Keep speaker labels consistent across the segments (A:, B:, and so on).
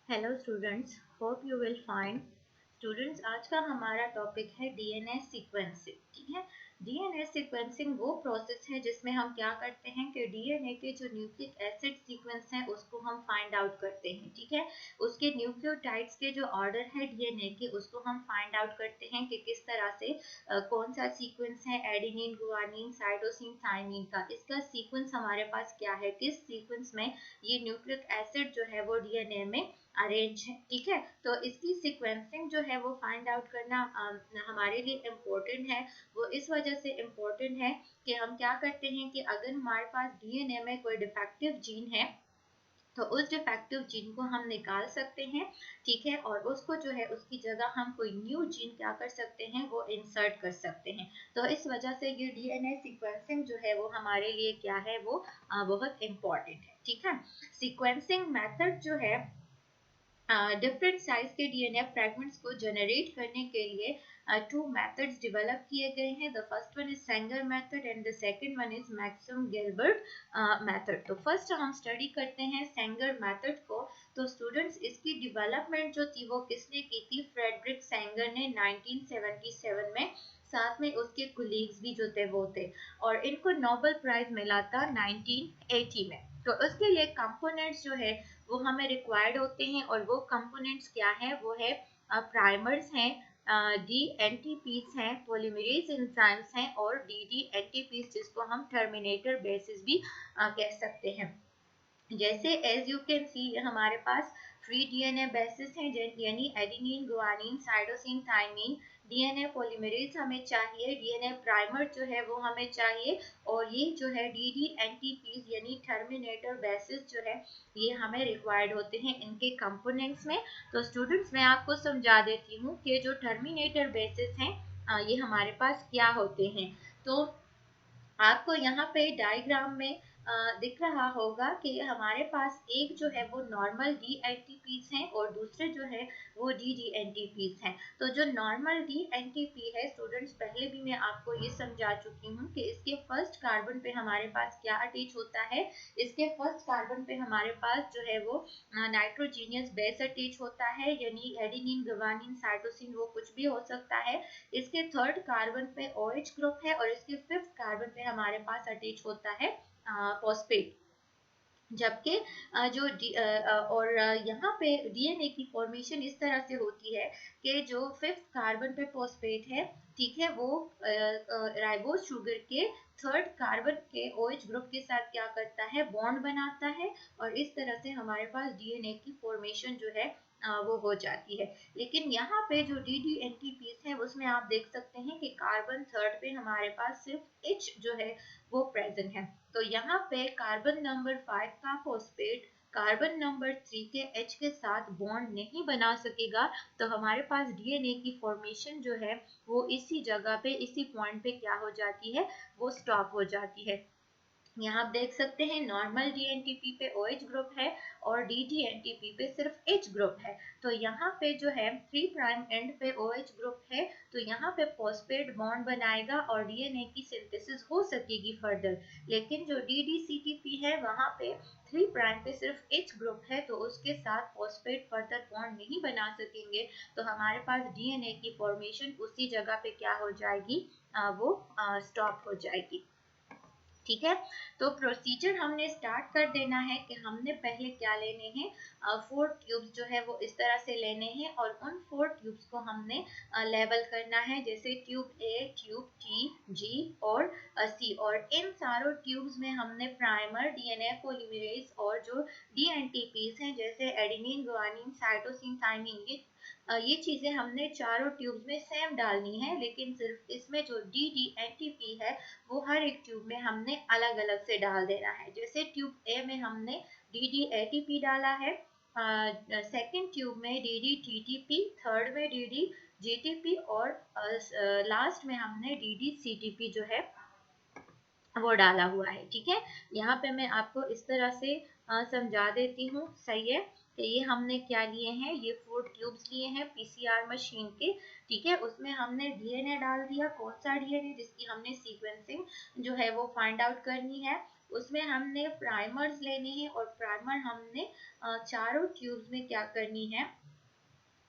A: Hello students, hope you will fine. Students, आज का हमारा टॉपिक है डीएनए सीक्वेंसिंग। ठीक है, डीएनए सीक्वेंसिंग वो प्रोसेस है जिसमें हम क्या करते हैं कि डीएनए के जो न्यूक्लिक एसिड सीक्वेंस है उसको हम फाइंड आउट करते हैं। ठीक है, उसके न्यूक्लियोटाइड्स के जो ऑर्डर है डीएनए के उसको हम फाइंड आउट करते हैं कि किस तरह से कौन सा सीक्वेंस है एडेनिन, गुआनिन, साइटोसिन, थाइमिन का। इसका सीक्वेंस हमारे पास क्या है, किस सीक्वेंस में ये न्यूक्लिक एसिड जो है वो डीएनए में अरेंज है। ठीक है, तो इसकी सीक्वेंसिंग जो है वो फाइंड आउट करना हमारे लिए इम्पोर्टेंट है। वो इस वजह से इम्पोर्टेंट है कि हम क्या करते हैं कि अगर हमारे पास डीएनए में कोई डिफेक्टिव जीन है तो उस डिफेक्टिव जीन को हम निकाल सकते हैं। ठीक है, और उसको जो है उसकी जगह हम कोई न्यू जीन क्या कर सकते हैं, वो इंसर्ट कर सकते हैं। तो इस वजह से ये डीएनए सीक्वेंसिंग जो है वो हमारे लिए क्या है, वो बहुत इम्पोर्टेंट है। ठीक है, सीक्वेंसिंग मेथड जो है डिफरेंट साइज के डीएनए फ्रेगमेंट्स को जनरेट करने के लिए टू मेथड्स डेवलप किए गए हैं। The first one is Sanger method and the second one is Maxam Gilbert method. तो फर्स्ट हम स्टडी करते हैं सेंगर मेथड को। तो स्टूडेंट्स, इसकी डेवलपमेंट जो थी वो किसने की थी, फ्रेडरिक सेंगर ने 1977 में। साथ में उसके कुलीग्स भी जो थे वो थे, और इनको नोबेल प्राइज मिला था 1980 में। तो उसके लिए कंपोनेंट्स जो है वो हमें रिक्वायर्ड होते हैं, और वो कंपोनेंट्स क्या है, वो है प्राइमर्स हैं, डी एंटीपीज हैं, पॉलीमरेज एंजाइम्स हैं, और डी डी एंटीपीज जिसको हम टर्मिनेटर बेसिस भी कह सकते हैं। जैसे एज यू कैन सी हमारे पास फ्री डीएनए बेसिस हैं, यानी adenine, guanine, cytosine, thymine. DNA polymerase हमें चाहिए, डीएनए प्राइमर जो है वो हमें चाहिए, और ये जो है डीडी एंटीपीज यानी टर्मिनेटर बेसिस जो है ये हमें रिक्वायर्ड होते हैं इनके कंपोनेंट्स में। तो स्टूडेंट्स, मैं आपको समझा देती हूँ कि जो टर्मिनेटर बेसिस हैं ये हमारे पास क्या होते हैं। तो आपको यहाँ पे डायग्राम में दिख रहा होगा कि हमारे पास एक जो है वो नॉर्मल डी एंटीपीज हैं, और दूसरे जो है वो डी डी एंटीपीज हैं। तो जो नॉर्मल डी एंटीपी है स्टूडेंट्स, पहले भी मैं आपको ये समझा चुकी हूँ कि इसके फर्स्ट कार्बन पे हमारे पास क्या अटैच होता है। इसके फर्स्ट कार्बन पे हमारे पास जो है वो नाइट्रोजीनियस बेस अटैच होता है, यानी एडेनिन, गुआनिन, साइटोसिन वो कुछ भी हो सकता है। इसके थर्ड कार्बन पे OH ग्रुप है, और इसके फिफ्थ कार्बन पे हमारे पास अटैच होता है फॉस्फेट। जबकि और यहाँ पे डीएनए की फॉर्मेशन इस तरह से होती है कि जो फिफ्थ कार्बन पे फॉस्फेट है, ठीक है, वो राइबोज शुगर के थर्ड कार्बन के OH ग्रुप के साथ क्या करता है, बॉन्ड बनाता है, और इस तरह से हमारे पास डीएनए की फॉर्मेशन जो है वो हो जाती है। लेकिन यहाँ पे जो डी डी एंटीपीज है उसमें आप देख सकते हैं कि कार्बन थर्ड पे हमारे पास सिर्फ H जो है वो प्रेजेंट है। तो यहाँ पे कार्बन नंबर 5 का फॉस्फेट कार्बन नंबर 3 के H के साथ बॉन्ड नहीं बना सकेगा, तो हमारे पास डीएनए की फॉर्मेशन जो है वो इसी जगह पे, इसी पॉइंट पे क्या हो जाती है, वो स्टॉप हो जाती है। यहाँ आप देख सकते हैं नॉर्मल डीएनटीपी पे OH ग्रुप है, और डीडीएनटीपी पे सिर्फ H ग्रुप है। तो यहाँ पे जो है 3 प्राइम एंड पे OH ग्रुप है, तो यहाँ पे फॉस्फेट बॉन्ड बनाएगा और डीएनए की सिंथेसिस हो सकेगी फर्दर। लेकिन जो डीडीसीटीपी है वहाँ पे 3 प्राइम पे सिर्फ H ग्रुप है, तो उसके साथ फॉस्फेट फर्दर बॉन्ड नहीं बना सकेंगे। तो हमारे पास डीएनए की फॉर्मेशन उसी जगह पे क्या हो जाएगी, वो स्टॉप हो जाएगी। ठीक है, तो प्रोसीजर हमने स्टार्ट कर देना है कि हमने पहले क्या लेने हैं, 4 ट्यूब्स जो है वो इस तरह से लेने हैं, और उन 4 ट्यूब्स को हमने लेवल करना है, जैसे ट्यूब ए, ट्यूब टी, जी और सी। और इन चारों ट्यूब्स में हमने प्राइमर, डीएनए पॉलीमरेज और जो डीएनटीपीज हैं जैसे एडेनिन, गुआनिन, साइटोसिन, थाइमिन, ये चीजें हमने चारों ट्यूब्स में सेम डालनी है। लेकिन सिर्फ इसमें जो डी डी एंटीपी है वो हर एक ट्यूब में हमने अलग अलग से डाल देना है। जैसे ट्यूब ए में हमने डी डी एटीपी डाला है, सेकेंड ट्यूब में D D T T P, third में D D G T P, और लास्ट में हमने D D C T P जो है वो डाला हुआ है। ठीक है, यहाँ पे मैं आपको इस तरह से समझा देती हूँ, सही है। कि ये हमने क्या लिए हैं, ये 4 ट्यूब्स लिए हैं पीसीआर मशीन के। ठीक है, उसमें हमने डीएनए डाल दिया, कौन सा डीएनए, जिसकी हमने सीक्वेंसिंग जो है वो फाइंड आउट करनी है। उसमें हमने प्राइमर्स लेने हैं और प्राइमर हमने चारों ट्यूब्स में क्या करनी है,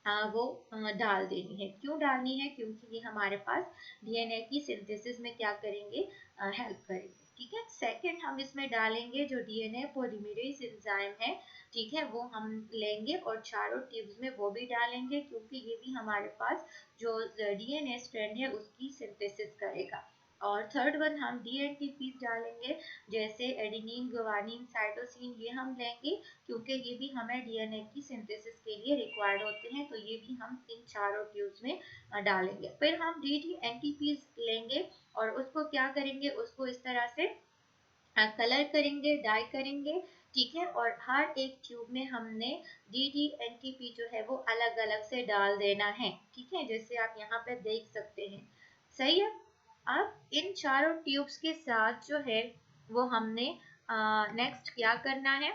A: वो डाल देनी है। क्यों डालनी है? क्योंकि ये हमारे पास डीएनए की सिंथेसिस में क्या करेंगे, हेल्प करेंगे। ठीक है। सेकंड हम इसमें डालेंगे जो डीएनए पॉलीमरेज एंजाइम है, ठीक है, वो हम लेंगे और चारों ट्यूब्स में वो भी डालेंगे, क्योंकि ये भी हमारे पास जो डीएनए स्ट्रैंड है उसकी सिंथेसिस करेगा। और थर्ड वन हम डीएनटीपी डालेंगे, जैसे एडेनिन, गुआनिन, साइटोसिन, ये हम लेंगे क्योंकि ये भी हमें डीएनए की सिंथेसिस के लिए रिक्वायर्ड होते हैं, तो ये भी हम इन चारों ट्यूब्स में डालेंगे। फिर हम डीएनटीपी लेंगे और उसको क्या करेंगे, उसको इस तरह से कलर करेंगे, डाई करेंगे, ठीक है। और हर एक ट्यूब में हमने डीडीएनटीपी जो है वो अलग अलग से डाल देना है, ठीक है, जैसे आप यहाँ पे देख सकते हैं। सही है। अब इन चारों ट्यूब्स के साथ जो है वो हमने नेक्स्ट क्या करना है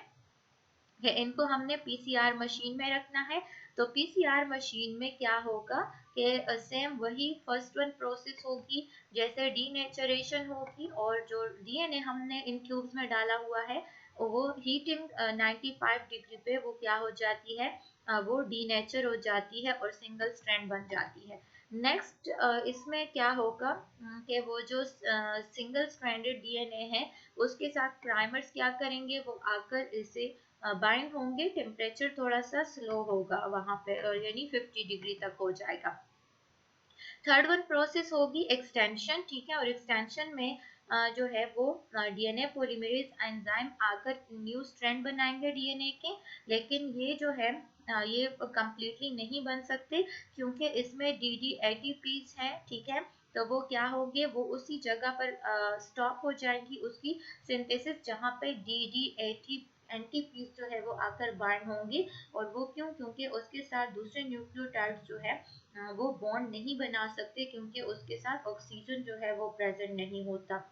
A: इनको हमने पीसीआर मशीन में रखना है। तो पीसीआर मशीन में क्या होगा कि सेम वही फर्स्ट वन प्रोसेस होगी, जैसे डीनेचरेशन होगी और जो डीएनए हमने इन ट्यूब्स में डाला हुआ है वो हीटिंग 95 डिग्री पे वो क्या हो जाती है, वो डीनेचर हो जाती है और सिंगल स्ट्रैंड बन जाती है। नेक्स्ट इसमें क्या होगा कि वो जो सिंगल स्ट्रैंडेड डीएनए है उसके साथ प्राइमर्स क्या करेंगे, वो आकर इसे बाइंड होंगे, टेम्परेचर थोड़ा सा स्लो होगा वहां पे, यानी 50 डिग्री तक हो जाएगा। थर्ड वन प्रोसेस होगी एक्सटेंशन, ठीक है, और एक्सटेंशन में जो है वो डीएनए पॉलीमरेज एंजाइम आकर न्यू स्ट्रैंड बनाएंगे डीएनए के, लेकिन ये जो है ये कंप्लीटली नहीं बन सकते क्योंकि इसमें डी एटीपीज हैं, ठीक है, तो वो क्या होंगे, वो उसी जगह पर स्टॉप हो जाएंगी उसकी सिंथेसिस जहाँ पे डी एंटीपीज जो है वो आकर बाइंड होंगी। और वो क्यों? क्योंकि उसके साथ दूसरे न्यूक्लियोटाइड्स जो है वो बॉन्ड नहीं बना सकते क्योंकि उसके साथ ऑक्सीजन जो है वो प्रेजेंट नहीं होता।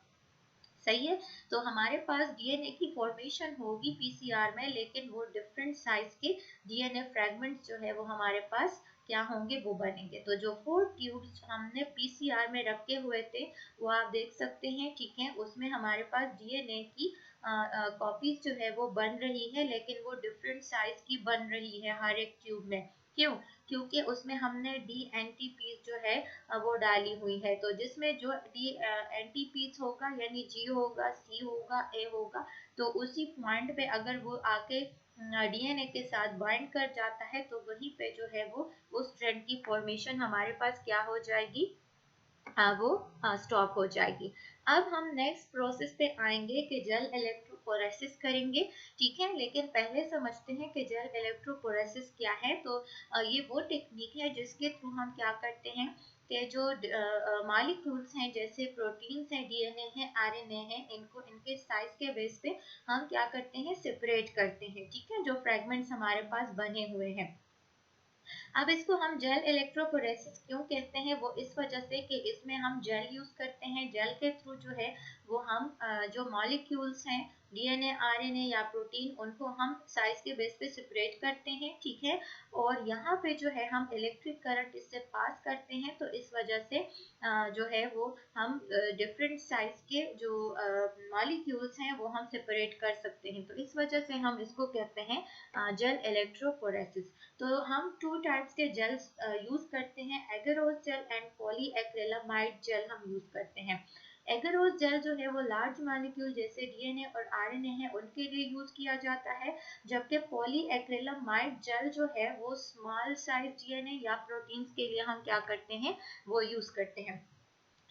A: सही है। तो हमारे पास डीएनए की फॉर्मेशन होगी पीसीआर में, लेकिन वो डिफरेंट साइज के डीएनए फ्रेगमेंट्स जो है वो हमारे पास क्या होंगे, वो बनेंगे। तो जो 4 ट्यूब्स हमने पीसीआर में रखे हुए थे वो आप देख सकते हैं, ठीक है, उसमें हमारे पास डीएनए की कॉपीज जो है वो बन रही है, लेकिन वो डिफरेंट साइज की बन रही है हर एक ट्यूब में। क्यों? क्योंकि उसमें हमने डी एंटीपीज जो है वो डाली हुई है। तो जिसमें जो डी एंटीपीज होगा यानी जी होगा, सी होगा, ए होगा, तो उसी पॉइंट पे अगर वो आके डीएनए के साथ बाइंड कर जाता है तो वहीं पे जो है वो उस स्ट्रैंड की फॉर्मेशन हमारे पास क्या हो जाएगी, वो स्टॉप हो जाएगी। अब हम नेक्स्ट प्रोसेस पे आएंगे कि जेल इलेक्ट्रोफोरेसिस करेंगे, ठीक है, लेकिन पहले समझते हैं कि जेल इलेक्ट्रोफोरेसिस क्या है। तो ये वो टेक्निक है जिसके थ्रू हम क्या करते हैं कि जो मॉलिक्यूल्स हैं जैसे प्रोटीन्स हैं, डीएनए है, आरएनए है, इनको इनके साइज के बेस पे हम क्या करते हैं, सेपरेट करते हैं, ठीक है, जो फ्रेगमेंट्स हमारे पास बने हुए हैं। अब इसको हम जेल इलेक्ट्रोफोरेसिस क्यों कहते हैं, वो इस वजह से कि इसमें हम जेल यूज करते हैं। जेल के थ्रू जो है वो हम जो मॉलिक्यूल्स हैं डीएनए, आरएनए या प्रोटीन, उनको हम साइज के बेस पे सेपरेट करते हैं, ठीक है, और यहाँ पे जो है हम इलेक्ट्रिक करंट इससे पास करते हैं, तो इस वजह से जो है वो हम डिफरेंट साइज के जो मॉलिक्यूल्स हैं वो हम सेपरेट कर सकते हैं। तो इस वजह से हम इसको कहते हैं जेल इलेक्ट्रोफोरेसिस। तो हम 2 टाइप्स के जेल्स यूज करते हैं, agarose gel and polyacrylamide gel हम यूज करते हैं। एगरोस जेल जो है वो लार्ज मॉलिक्यूल जैसे डीएनए और आरएनए है उनके लिए यूज किया जाता है, जबकि पॉलीएक्रिलामाइड जेल जो है वो स्मॉल साइज डीएनए या प्रोटीन्स के लिए हम क्या करते हैं, वो यूज करते हैं।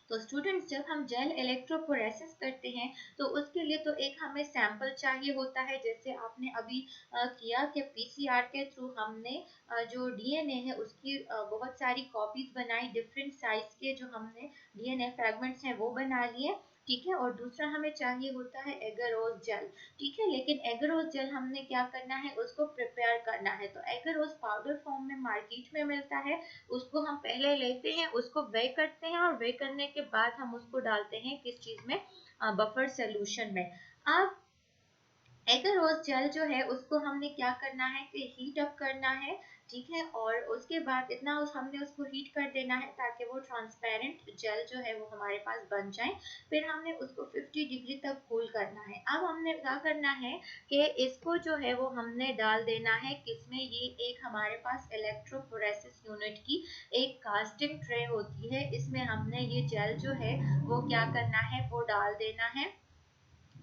A: तो स्टूडेंट्स जब हम जेल इलेक्ट्रोफोरेसिस करते हैं तो उसके लिए तो एक हमें सैंपल चाहिए होता है, जैसे आपने अभी किया कि पीसीआर के थ्रू हमने जो डीएनए है उसकी बहुत सारी कॉपीज बनाई, डिफरेंट साइज के जो हमने डीएनए फ्रेगमेंट्स हैं वो बना लिए, ठीक है, और दूसरा हमें चाहिए होता है एगरोस जेल, ठीक है, लेकिन एगरोस जेल हमने क्या करना है, उसको प्रिपेयर करना है। तो एगरोस पाउडर फॉर्म में मार्केट में मिलता है, उसको हम पहले लेते हैं, उसको वे करते हैं और वे करने के बाद हम उसको डालते हैं किस चीज में, बफर सोल्यूशन में। अब एगारोस जेल जो है उसको हमने क्या करना है कि हीट अप करना है, ठीक है। और उसके बाद इतना हमने उसको हीट कर देना है ताकि वो ट्रांसपेरेंट जेल जो है वो हमारे पास बन जाए। फिर हमने उसको 50 डिग्री तक कूल करना है। अब हमने क्या करना है कि इसको जो है वो हमने डाल देना है किसमें, ये एक हमारे पास इलेक्ट्रोफोरेसिस यूनिट की एक कास्टिंग ट्रे होती है, इसमें हमने ये जेल जो है वो क्या करना है वो डाल देना है,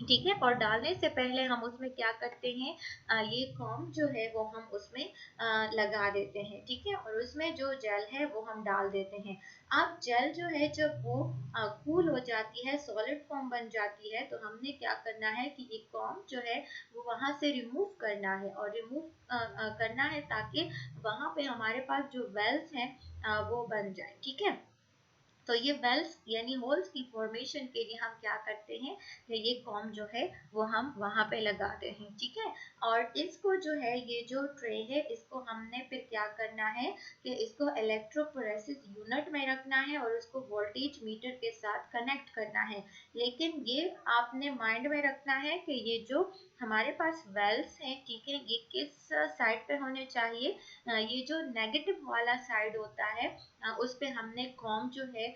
A: ठीक है। और डालने से पहले हम उसमें क्या करते हैं, ये कॉम जो है वो हम उसमें लगा देते हैं, ठीक है। और उसमें जो जेल है वो हम डाल देते हैं। अब जेल जो है जब वो कूल हो जाती है, सॉलिड फॉर्म बन जाती है, तो हमने क्या करना है कि ये कॉम जो है वो वहां से रिमूव करना है, और रिमूव करना है ताकि वहां पे हमारे पास जो वेल्स हैं वो बन जाए, ठीक है। तो ये वेल्स यानी होल्स की फॉर्मेशन के लिए हम क्या करते हैं कि ये कॉम जो है वो हम वहां पे लगाते हैं, ठीक है। और इसको जो है ये जो ट्रे है इसको हमने फिर क्या करना है कि इसको इलेक्ट्रोफोरेसिस यूनिट में रखना है और उसको वोल्टेज मीटर के साथ कनेक्ट करना है। लेकिन ये आपने माइंड में रखना है कि ये जो हमारे पास वेल्स हैं, ठीक है, ये किस साइड पे होने चाहिए। ये जो नेगेटिव वाला साइड होता है उस पे हमने कॉम जो है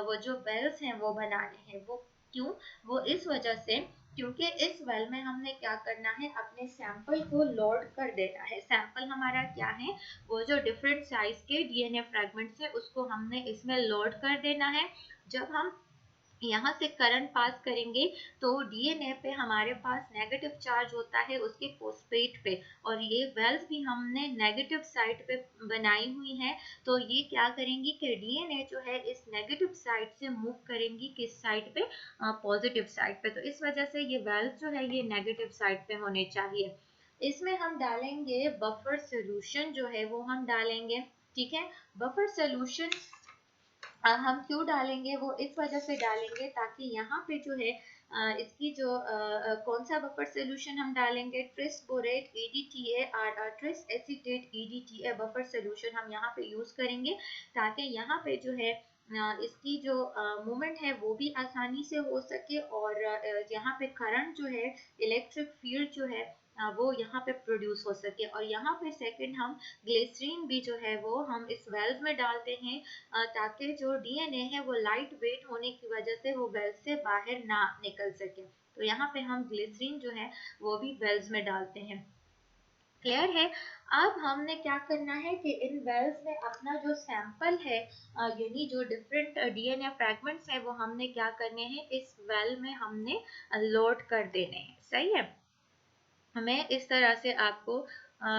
A: वो जो बेल्स हैं वो बनाने हैं। वो क्यों, वो इस वजह से क्योंकि इस वेल में हमने क्या करना है, अपने सैंपल को लोड कर देना है। सैंपल हमारा क्या है, वो जो डिफरेंट साइज के डीएनए फ्रेगमेंट्स है उसको हमने इसमें लोड कर देना है। जब हम यहाँ से करंट पास करेंगे तो डीएनए पे हमारे पास नेगेटिव चार्ज होता है उसके फॉस्फेट पे, और ये वेल्स भी हमने नेगेटिव साइड पे बनाई हुई है। तो ये क्या करेंगी कि डीएनए जो है इस नेगेटिव साइड से मूव करेंगी किस साइड पे, पॉजिटिव साइड पे। तो इस वजह से ये वेल्स जो है ये नेगेटिव साइड पे होने चाहिए। इसमें हम डालेंगे बफर सोल्यूशन जो है वो हम डालेंगे, ठीक है। बफर सोल्यूशन हम क्यों डालेंगे, वो इस वजह से डालेंगे ताकि यहाँ पे जो है इसकी जो कौन सा बफर सोल्यूशन हम डालेंगे, ट्रिस बोरेट EDTA और tris acetate EDTA buffer solution हम यहाँ पे यूज करेंगे, ताकि यहाँ पे जो है इसकी जो मूवमेंट है वो भी आसानी से हो सके, और यहाँ पे करंट जो है, इलेक्ट्रिक फील्ड जो है वो यहाँ पे प्रोड्यूस हो सके। और यहाँ पे सेकंड हम ग्लिसरीन भी जो है वो हम इस वेल्व में डालते हैं ताकि जो डीएनए है वो लाइट वेट होने की वजह से वो वेल्व से बाहर ना निकल सके। तो यहाँ पे हम ग्लिसरीन जो है वो भी वेल्व्स में डालते हैं। क्लियर है। अब हमने क्या करना है कि इन वेल्स में अपना जो सैंपल है यानी जो डिफरेंट डीएनए फ्रैगमेंट्स है वो हमने क्या करने हैं, इस वेल में हमने लोड कर देने हैं, सही है। मैं इस तरह से आपको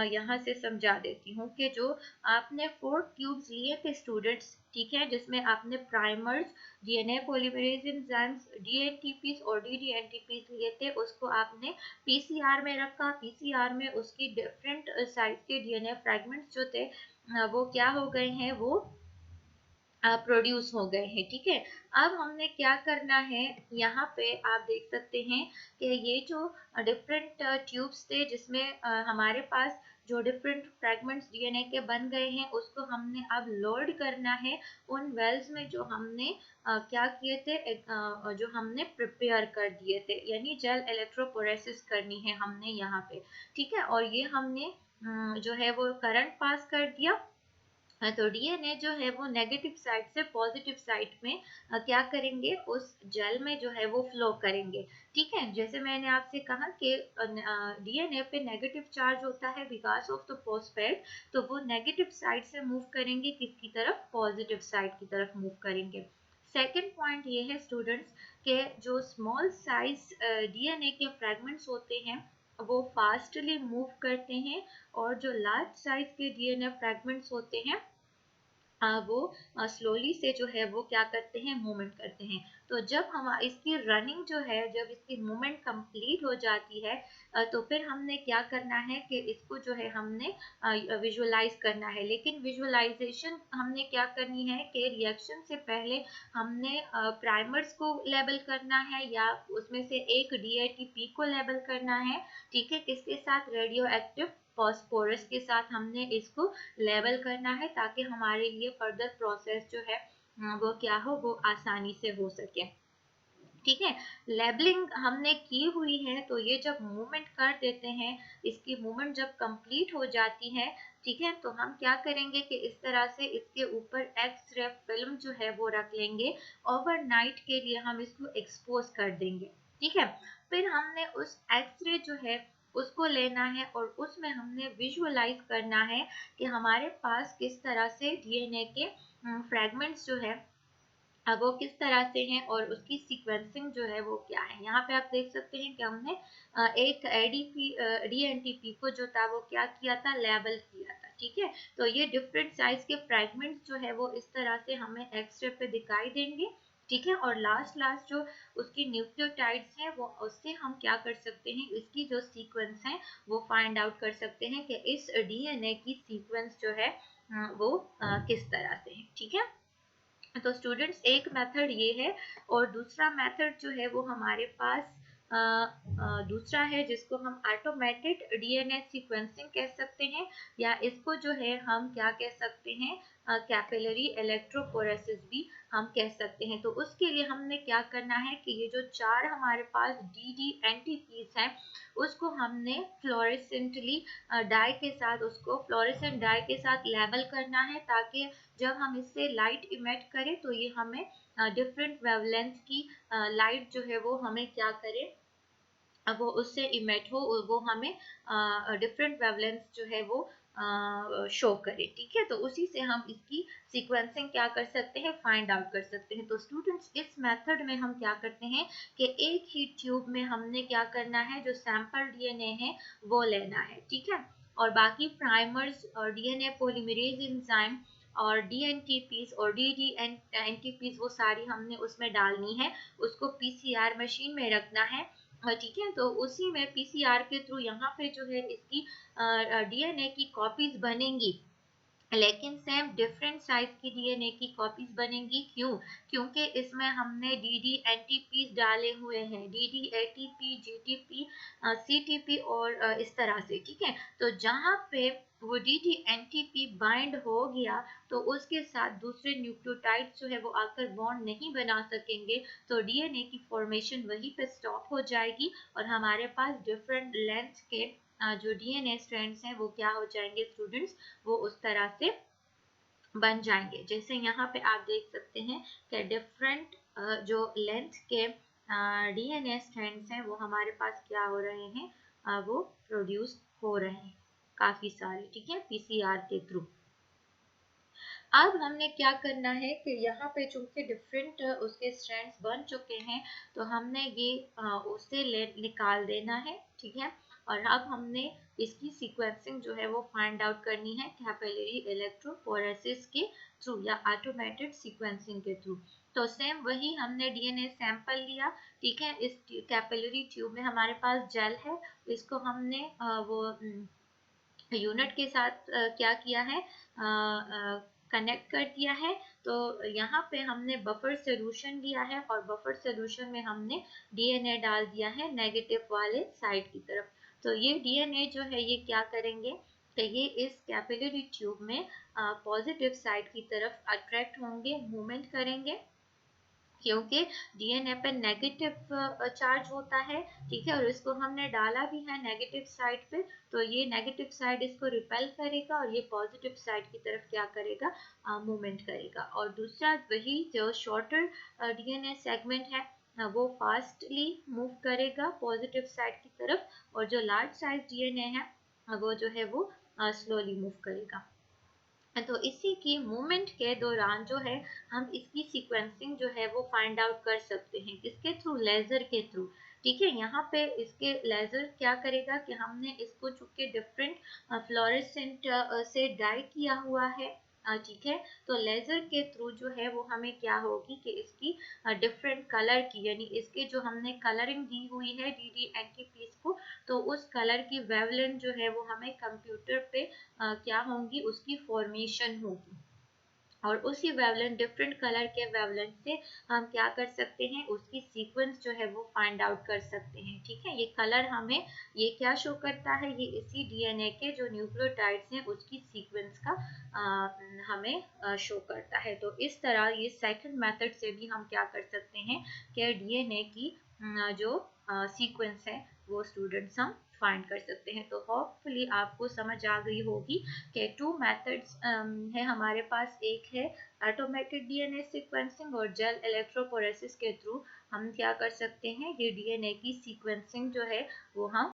A: यहाँ से समझा देती हूँ कि जो आपने 4 ट्यूब्स लिए थे स्टूडेंट्स, ठीक है, जिसमें आपने प्राइमर्स, डीएनए पॉलीमरेज एंजाइम्स, डीएनटीपीस और डीडीएनटीपीस लिए थे, उसको आपने पीसीआर में रखा। पीसीआर में उसकी डिफरेंट साइज के डीएनए फ्रेगमेंट्स जो थे वो क्या हो गए हैं, वो प्रोड्यूस हो गए हैं, ठीक है। अब हमने क्या करना है, यहाँ पे आप देख सकते हैं कि ये जो डिफरेंट ट्यूब्स थे जिसमें हमारे पास जो डिफरेंट फ्रेगमेंट्स डीएनए के बन गए हैं उसको हमने अब लोड करना है उन वेल्स में जो हमने क्या किए थे, जो हमने प्रिपेयर कर दिए थे, यानी जेल इलेक्ट्रोपोरेसिस करनी है हमने यहाँ पे, ठीक है। और ये हमने जो है वो करंट पास कर दिया। तो डीएनए जो है वो नेगेटिव साइड से पॉजिटिव साइड में क्या करेंगे, उस जेल में जो है वो फ्लो करेंगे, ठीक है। जैसे मैंने आपसे कहा कि डीएनए पे नेगेटिव चार्ज होता है बिकॉज ऑफ द फॉस्फेट, तो वो नेगेटिव साइड से मूव करेंगे किसकी तरफ, पॉजिटिव साइड की तरफ मूव करेंगे। सेकेंड पॉइंट ये है स्टूडेंट्स के जो स्मॉल साइज डीएनए के फ्रेगमेंट्स होते हैं वो फास्टली मूव करते हैं, और जो लार्ज साइज के डीएनए फ्रेगमेंट्स होते हैं वो स्लोली से जो है वो क्या करते हैं, मूवमेंट करते हैं। तो जब हम इसकी रनिंग जो है, जब इसकी मूवमेंट कंप्लीट हो जाती है तो फिर हमने क्या करना है कि इसको जो है हमने विजुअलाइज करना है। लेकिन विजुअलाइजेशन हमने क्या करनी है कि रिएक्शन से पहले हमने प्राइमर्स को लेबल करना है या उसमें से एक डीएटीपी को लेबल करना है, ठीक है, किसके साथ, रेडियो एक्टिव फॉस्फोरस के साथ हमने इसको लेबल करना है ताकि हमारे लिए फर्दर प्रोसेस जो है वो क्या हो, वो आसानी से हो सके, ठीक है। लेबलिंग हमने की हुई है, तो ये जब मूवमेंट कर देते हैं, इसकी मूवमेंट जब कंप्लीट हो जाती है, ठीक है, तो हम क्या करेंगे कि इस तरह से इसके ऊपर एक्स-रे फिल्म जो है वो रख लेंगे। ओवरनाइट के लिए हम इसको एक्सपोज कर देंगे, ठीक है। फिर हमने उस एक्स-रे जो है उसको लेना है और उसमें हमने विजुअलाइज करना है कि हमारे पास किस तरह से डीएनए के फ्रैगमेंट्स जो है अब वो किस तरह से हैं और उसकी सीक्वेंसिंग जो है वो क्या है। यहाँ पे आप देख सकते हैं कि हमने एक एडीपी डीएनटीपी को जो था वो क्या किया था, लेबल किया था, ठीक है। तो ये डिफरेंट साइज के फ्रैगमेंट्स जो है वो इस तरह से हमें एक्सरे पे दिखाई देंगे, ठीक है। और लास्ट लास्ट जो उसकी न्यूक्लियोटाइड्स हैं वो उससे हम क्या कर सकते हैं, इसकी जो सीक्वेंस है वो फाइंड आउट कर सकते हैं कि इस डीएनए की सीक्वेंस जो है वो किस तरह से है, ठीक है। तो स्टूडेंट्स एक मेथड ये है और दूसरा मेथड जो है वो हमारे पास दूसरा है जिसको हम ऑटोमेटेड डीएनए सीक्वेंसिंग कह सकते हैं, या इसको जो है हम क्या कह सकते हैं, कैपिलरी इलेक्ट्रोफोरेसिस भी हम कह सकते हैं। तो उसके लिए हमने क्या करना है कि ये जो चार हमारे पास डी एंटीपीज हैं उसको हमने फ्लोरेसेंटली डाई के साथ, उसको फ्लोरेसेंट डाई के साथ लेबल करना है, ताकि जब हम इससे लाइट इमेट करें तो ये हमें डिफरेंट वेवलेंथ की लाइट जो है वो हमें क्या करे, अब वो उससे इमेट हो, वो हमें डिफरेंट वेवलेंथ जो है वो शो करे, ठीक है। तो उसी से हम इसकी सीक्वेंसिंग क्या कर सकते हैं, फाइंड आउट कर सकते हैं। तो स्टूडेंट्स इस मेथड में हम क्या करते हैं कि एक ही ट्यूब में हमने क्या करना है, जो सैंपल डीएनए है वो लेना है, ठीक है। और बाकी प्राइमर्स और डीएनए पॉलीमरेज एंजाइम और डीएनटीपीस और डी एनटीपीस वो सारी हमने उसमें डालनी है, उसको पीसीआर मशीन में रखना है, ठीक है। तो उसी में पीसीआर के थ्रू यहाँ पे जो है इसकी डीएनए की कॉपीज बनेंगी, लेकिन सेम डिफरेंट साइज की डीएनए की कॉपीज बनेंगी। क्यों? क्योंकि इसमें हमने डी एंटीपीज डाले हुए हैं, डी एटीपी, जीटीपी, सीटीपी और इस तरह से, ठीक है। तो जहाँ पे वो डी एंटीपी बाइंड हो गया तो उसके साथ दूसरे न्यूक्लियोटाइड जो है वो आकर बॉन्ड नहीं बना सकेंगे, तो डीएनए की फॉर्मेशन वहीं पे स्टॉप हो जाएगी और हमारे पास डिफरेंट लेंथ के जो डीएनए स्ट्रैंड्स हैं वो क्या हो जाएंगे स्टूडेंट्स, वो उस तरह से बन जाएंगे। जैसे यहाँ पे आप देख सकते हैं कि डिफरेंट जो लेंथ के डीएनए स्ट्रैंड्स हैं वो हमारे पास क्या हो रहे हैं, वो प्रोड्यूस हो रहे हैं काफी सारे, ठीक है, पीसीआर के थ्रू। अब हमने क्या करना है कि यहाँ पे चूंकि डिफरेंट उसके स्ट्रैंड्स बन चुके हैं तो हमने ये उससे निकाल देना है, ठीक है। और अब हमने इसकी सीक्वेंसिंग जो है वो फाइंड आउट करनी है कैपिलरी इलेक्ट्रोफोरेसिस के थ्रू या ऑटोमेटेड सीक्वेंसिंग के थ्रू। तो सेम वही हमने डीएनए सैंपल लिया, ठीक है। इस कैपिलरी ट्यूब में हमारे पास जेल है, इसको हमने वो यूनिट के साथ क्या किया है, कनेक्ट कर दिया है। तो यहाँ पे हमने बफर सोल्यूशन लिया है और बफर सोल्यूशन में हमने डीएनए डाल दिया है नेगेटिव वाले साइड की तरफ। तो ये डीएनए जो है ये क्या करेंगे, तो ये इस कैपिलरी ट्यूब में पॉजिटिव साइड की तरफ अट्रैक्ट होंगे, मूवमेंट करेंगे, क्योंकि डीएनए पे नेगेटिव चार्ज होता है, ठीक है। और इसको हमने डाला भी है नेगेटिव साइड पे, तो ये नेगेटिव साइड इसको रिपेल करेगा और ये पॉजिटिव साइड की तरफ क्या करेगा, मूवमेंट करेगा। और दूसरा वही जो शॉर्टर डीएनए सेगमेंट है वो फास्टली मूव करेगा पॉजिटिव साइड की तरफ, और जो लार्ज साइज डीएनए है वो जो है वो स्लोली मूव करेगा। तो इसी की मूवमेंट के दौरान जो है हम इसकी सीक्वेंसिंग जो है वो फाइंड आउट कर सकते हैं, किसके थ्रू, लेजर के थ्रू, ठीक है। यहाँ पे इसके लेजर क्या करेगा कि हमने इसको चूंकि डिफरेंट फ्लोरेसेंट से डाई किया हुआ है, ठीक है। तो लेजर के थ्रू जो है वो हमें क्या होगी कि इसकी डिफरेंट कलर की, यानी इसके जो हमने कलरिंग दी हुई है डी एंटीपीस को, तो उस कलर की वेवलेंथ जो है वो हमें कंप्यूटर पे क्या होंगी, उसकी फॉर्मेशन होगी, और उसी वेवलेंथ डिफरेंट कलर के वेवलेंथ से हम क्या कर सकते हैं, उसकी सीक्वेंस जो है वो फाइंड आउट कर सकते हैं। ठीक है, ये कलर हमें ये क्या शो करता है, ये इसी डीएनए के जो न्यूक्लियोटाइड्स हैं उसकी सीक्वेंस का हमें शो करता है। तो इस तरह ये सेकंड मेथड से भी हम क्या कर सकते हैं कि डीएनए की जो सीक्वेंस है वो स्टूडेंट्स हम फाइंड कर सकते हैं। तो होपफुली आपको समझ आ गई होगी कि टू मेथड्स है हमारे पास। एक है ऑटोमेटेड डीएनए सीक्वेंसिंग और जेल इलेक्ट्रोफोरेसिस के थ्रू हम क्या कर सकते हैं, ये डीएनए की सीक्वेंसिंग जो है वो हम